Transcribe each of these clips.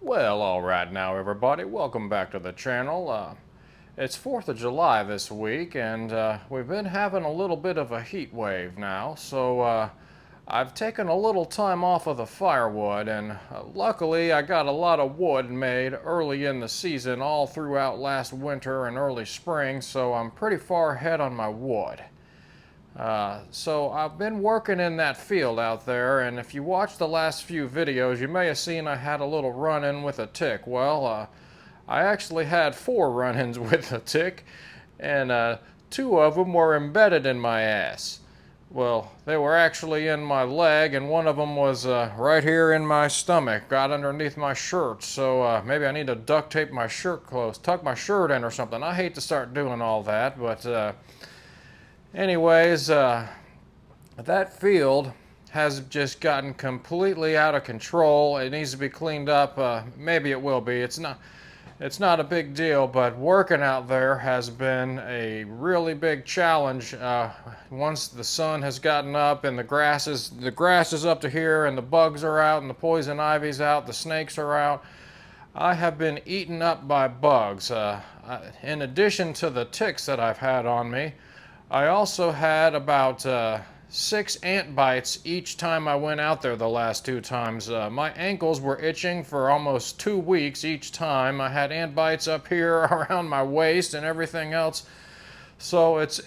Well, alright now everybody, welcome back to the channel. It's 4th of July this week, and we've been having a little bit of a heat wave now, so I've taken a little time off of the firewood, and luckily I got a lot of wood made early in the season, all throughout last winter and early spring, so I'm pretty far ahead on my wood. So I've been working in that field out there, and if you watched the last few videos, you may have seen I had a little run-in with a tick. Well, I actually had 4 run-ins with a tick, and 2 of them were embedded in my ass. Well, they were actually in my leg, and one of them was right here in my stomach, got underneath my shirt, so maybe I need to duct tape my shirt close, tuck my shirt in or something. I hate to start doing all that, but anyways, that field has just gotten completely out of control. It needs to be cleaned up. Maybe it will be. It's not a big deal, but working out there has been a really big challenge. Once the sun has gotten up and the grass is up to here, and the bugs are out, and the poison ivy's out, the snakes are out, I have been eaten up by bugs. In addition to the ticks that I've had on me, I also had about 6 ant bites each time I went out there the last 2 times. My ankles were itching for almost 2 weeks each time. I had ant bites up here around my waist and everything else. So it's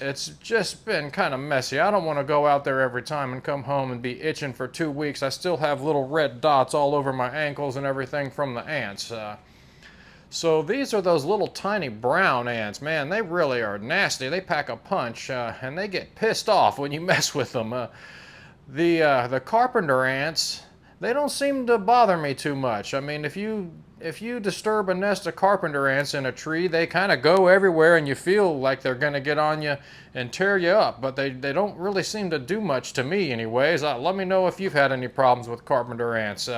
just been kind of messy. I don't want to go out there every time and come home and be itching for 2 weeks. I still have little red dots all over my ankles and everything from the ants. So these are those little tiny brown ants. Man, they really are nasty. They pack a punch, and they get pissed off when you mess with them. The carpenter ants, they don't seem to bother me too much. I mean, if you disturb a nest of carpenter ants in a tree, they kind of go everywhere, and you feel like they're going to get on you and tear you up. But they don't really seem to do much to me anyways. Let me know if you've had any problems with carpenter ants.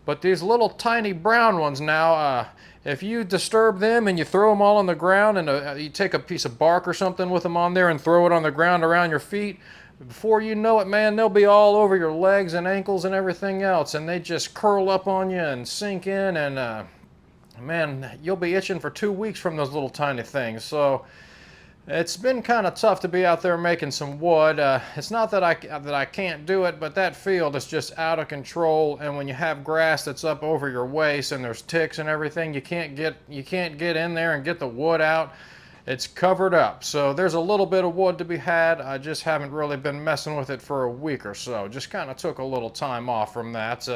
But these little tiny brown ones now, if you disturb them and you throw them all on the ground, and you take a piece of bark or something with them on there and throw it on the ground around your feet, before you know it, man, they'll be all over your legs and ankles and everything else, and they just curl up on you and sink in, and man, you'll be itching for 2 weeks from those little tiny things. So it's been kind of tough to be out there making some wood. It's not that I can't do it, but that field is just out of control. And when you have grass that's up over your waist and there's ticks and everything, you can't get in there and get the wood out. It's covered up. So there's a little bit of wood to be had. I just haven't really been messing with it for a week or so. Just kind of took a little time off from that.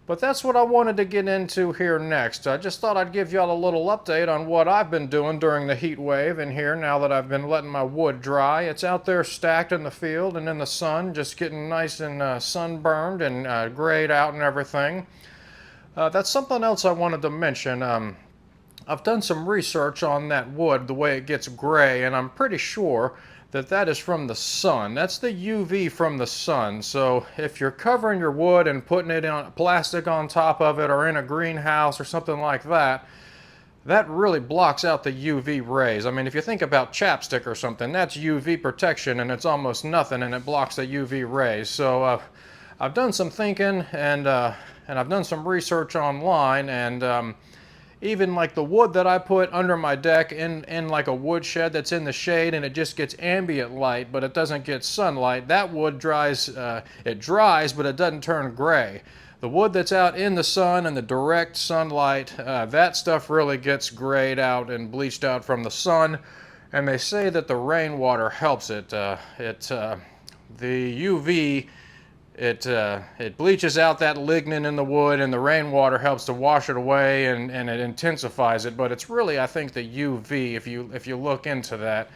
But that's what I wanted to get into here next. I just thought I'd give y'all a little update on what I've been doing during the heat wave in here now that I've been letting my wood dry. It's out there stacked in the field and in the sun, just getting nice and sunburned and grayed out and everything. That's something else I wanted to mention. I've done some research on that wood, the way it gets gray, and I'm pretty sure that is from the sun. That's the UV from the sun. So if you're covering your wood and putting it on plastic on top of it, or in a greenhouse or something like that, that really blocks out the UV rays. I mean, if you think about chapstick or something, that's UV protection, and it's almost nothing, and it blocks the UV rays. So I've done some thinking, and I've done some research online, and even like the wood that I put under my deck in like a wood shed that's in the shade, and it just gets ambient light, but it doesn't get sunlight. That wood dries, it dries, but it doesn't turn gray. The wood that's out in the sun and the direct sunlight, that stuff really gets grayed out and bleached out from the sun. And they say that the rainwater helps it. The UV, it bleaches out that lignin in the wood, and the rainwater helps to wash it away, and it intensifies it. But it's really, I think, the UV if you look into that.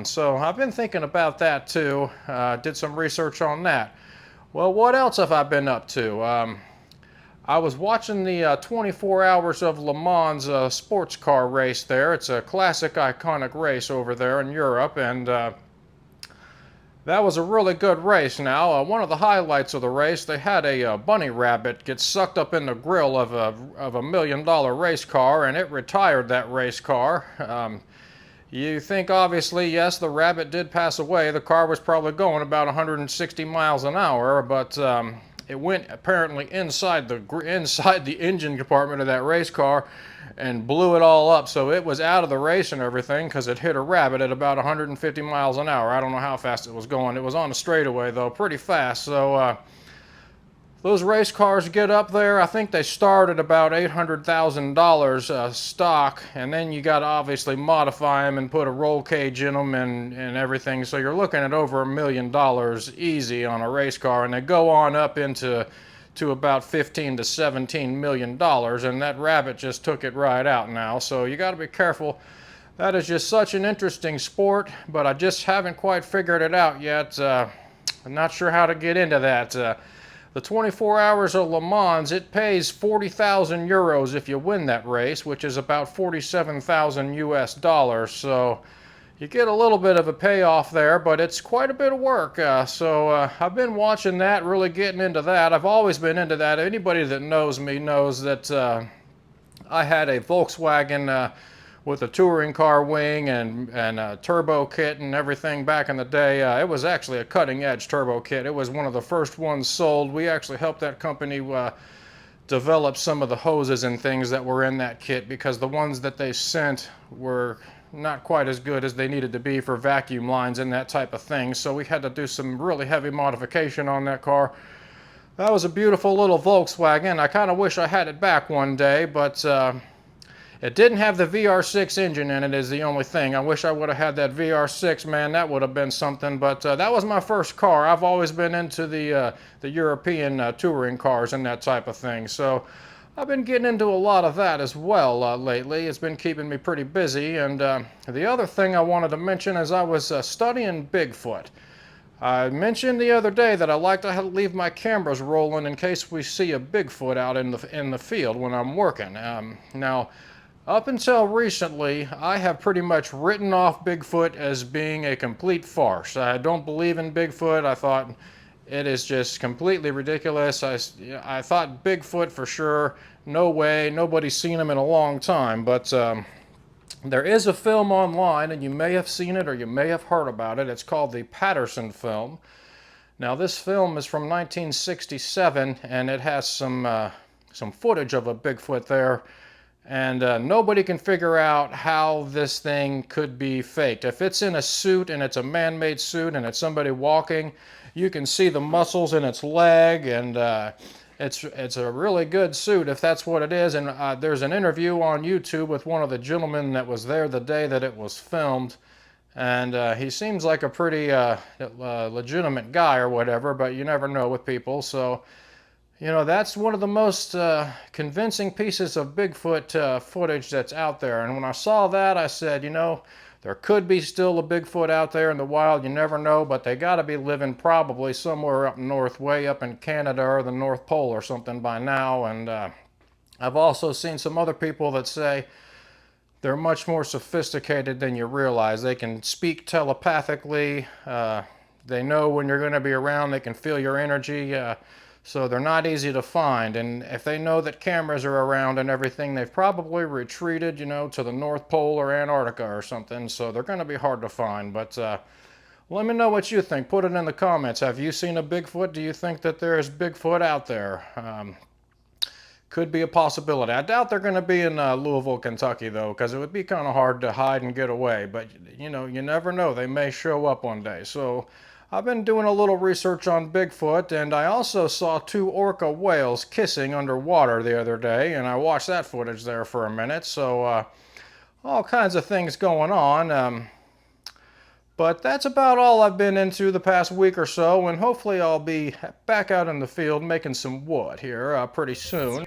So I've been thinking about that too. Did some research on that. Well, what else have I been up to? I was watching the 24 Hours of Le Mans sports car race there. It's a classic, iconic race over there in Europe, and that was a really good race. Now, one of the highlights of the race, they had a bunny rabbit get sucked up in the grill of a $1 million race car, and it retired that race car. You think, obviously, yes, the rabbit did pass away. The car was probably going about 160 miles an hour, but it went apparently inside the engine compartment of that race car and blew it all up. So it was out of the race and everything because it hit a rabbit at about 150 miles an hour. I don't know how fast it was going. It was on a straightaway though, pretty fast. So those race cars get up there, I think they start at about $800,000 stock, and then you got to obviously modify them and put a roll cage in them and everything. So you're looking at over $1 million easy on a race car, and they go on up into about 15 to 17 million dollars, and that rabbit just took it right out now. So you got to be careful. That is just such an interesting sport, but I just haven't quite figured it out yet. I'm not sure how to get into that. The 24 Hours of Le Mans, it pays 40,000 euros if you win that race, which is about 47,000 US dollars. So you get a little bit of a payoff there, but it's quite a bit of work. So I've been watching that, really getting into that. I've always been into that. Anybody that knows me knows that I had a Volkswagen with a touring car wing and a turbo kit and everything back in the day. It was actually a cutting-edge turbo kit. It was one of the first ones sold. We actually helped that company develop some of the hoses and things that were in that kit, because the ones that they sent were not quite as good as they needed to be for vacuum lines and that type of thing. So we had to do some really heavy modification on that car. That was a beautiful little Volkswagen. I kind of wish I had it back one day, but it didn't have the VR6 engine in it is the only thing. I wish I would have had that VR6, man. That would have been something. But that was my first car. I've always been into the European touring cars and that type of thing. So I've been getting into a lot of that as well lately. It's been keeping me pretty busy. And the other thing I wanted to mention is I was studying Bigfoot. I mentioned the other day that I like to leave my cameras rolling in case we see a Bigfoot out in the field when I'm working. Now, up until recently, I have pretty much written off Bigfoot as being a complete farce. I don't believe in Bigfoot. I thought it is just completely ridiculous. I thought Bigfoot for sure. No way. Nobody's seen him in a long time. But there is a film online, and you may have seen it or you may have heard about it. It's called the Patterson film. Now, this film is from 1967, and it has some footage of a Bigfoot there. And nobody can figure out how this thing could be faked. If it's in a suit and it's a man-made suit and it's somebody walking, you can see the muscles in its leg, and it's a really good suit if that's what it is. And there's an interview on YouTube with one of the gentlemen that was there the day that it was filmed, and he seems like a pretty legitimate guy or whatever, but you never know with people. So you know, that's one of the most convincing pieces of Bigfoot footage that's out there. And when I saw that, I said, you know, there could be still a Bigfoot out there in the wild. You never know, but they got to be living probably somewhere up north, way up in Canada or the North Pole or something by now. And I've also seen some other people that say they're much more sophisticated than you realize. They can speak telepathically. They know when you're going to be around. They can feel your energy. So they're not easy to find, and if they know that cameras are around and everything, they've probably retreated, you know, to the North Pole or Antarctica or something, so they're going to be hard to find. But let me know what you think. Put it in the comments. Have you seen a Bigfoot? Do you think that there is Bigfoot out there? Could be a possibility. I doubt they're going to be in Louisville, Kentucky, though, because it would be kind of hard to hide and get away. But, you know, you never know. They may show up one day. So I've been doing a little research on Bigfoot, and I also saw 2 orca whales kissing underwater the other day, and I watched that footage there for a minute. So all kinds of things going on. But that's about all I've been into the past week or so, and hopefully I'll be back out in the field making some wood here pretty soon.